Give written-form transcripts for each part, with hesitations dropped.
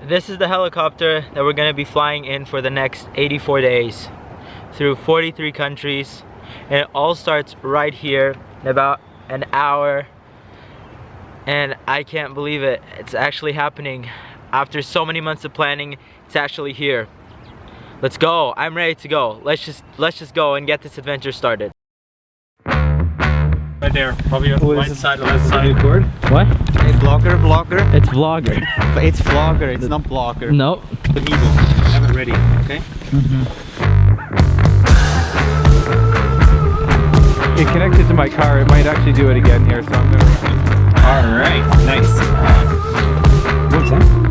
This is the helicopter that we're gonna be flying in for the next 84 days through 43 countries, and it all starts right here in about an hour, and I can't believe it. It's actually happening. After so many months of planning, it's actually here. Let's go. I'm ready to go. Let's just go and get this adventure started. Right there, probably on the right side, left side. What? Hey, vlogger. It's vlogger. It's vlogger, it's not blocker. Nope. The eagle. Have it ready, okay? It connected to my car. It might actually do it again here, so I'm gonna. Alright, nice. What's that?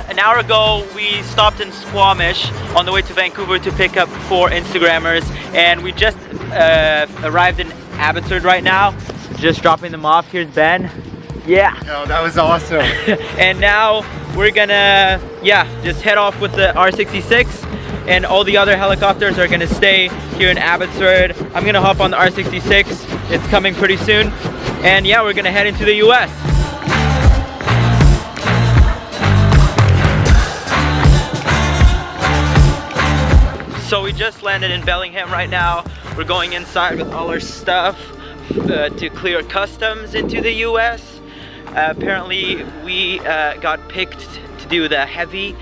An hour ago we stopped in Squamish on the way to Vancouver to pick up 4 Instagrammers, and we just arrived in Abbotsford right now, just dropping them off. Here's Ben. Yeah. Oh, that was awesome. And now we're gonna just head off with the R-66, and all the other helicopters are gonna stay here in Abbotsford. I'm gonna hop on the R-66. It's coming pretty soon, and yeah, we're gonna head into the US. So we just landed in Bellingham right now. We're going inside with all our stuff to clear customs into the US. Apparently we got picked to do the heavy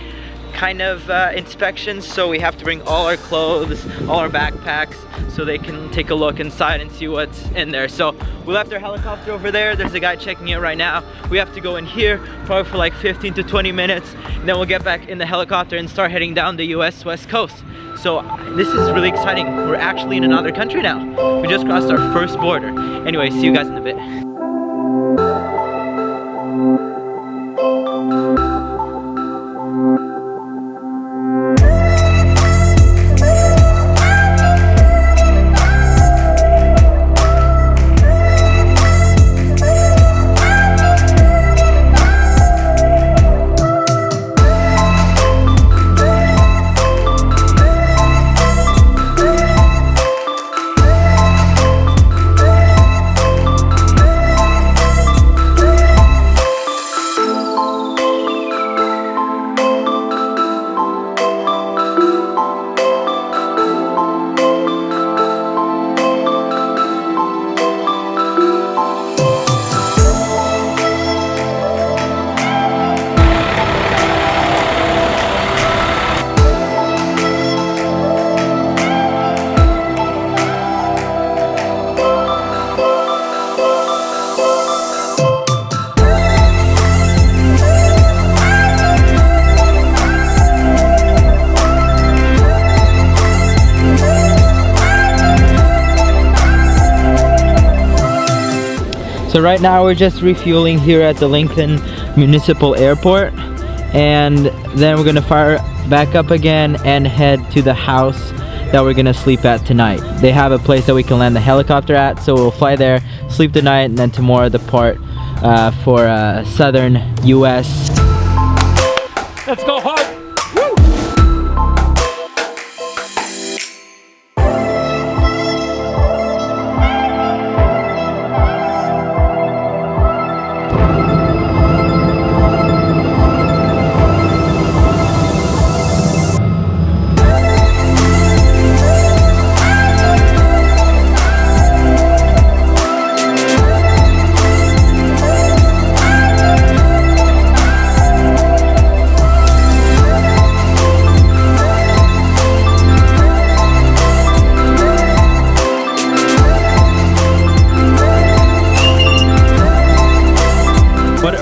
kind of inspections, so we have to bring all our clothes, all our backpacks, so they can take a look inside and see what's in there. So we left our helicopter over there. There's a guy checking it right now. We have to go in here probably for like 15 to 20 minutes, and then we'll get back in the helicopter and start heading down the US West Coast. So this is really exciting. We're actually in another country now. We just crossed our first border. Anyway, see you guys in a bit. So right now we're just refueling here at the Lincoln Municipal Airport, and then we're gonna fire back up again and head to the house that we're gonna sleep at tonight. They have a place that we can land the helicopter at, so we'll fly there, sleep the night, and then tomorrow depart for southern US. Let's go hard.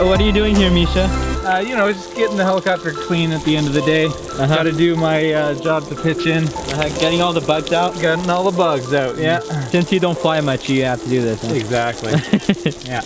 What are you doing here, Misha? You know, just getting the helicopter clean at the end of the day. Got to do my job to pitch in. Getting all the bugs out? Getting all the bugs out, yeah. Since you don't fly much, you have to do this. Huh? Exactly. Yeah.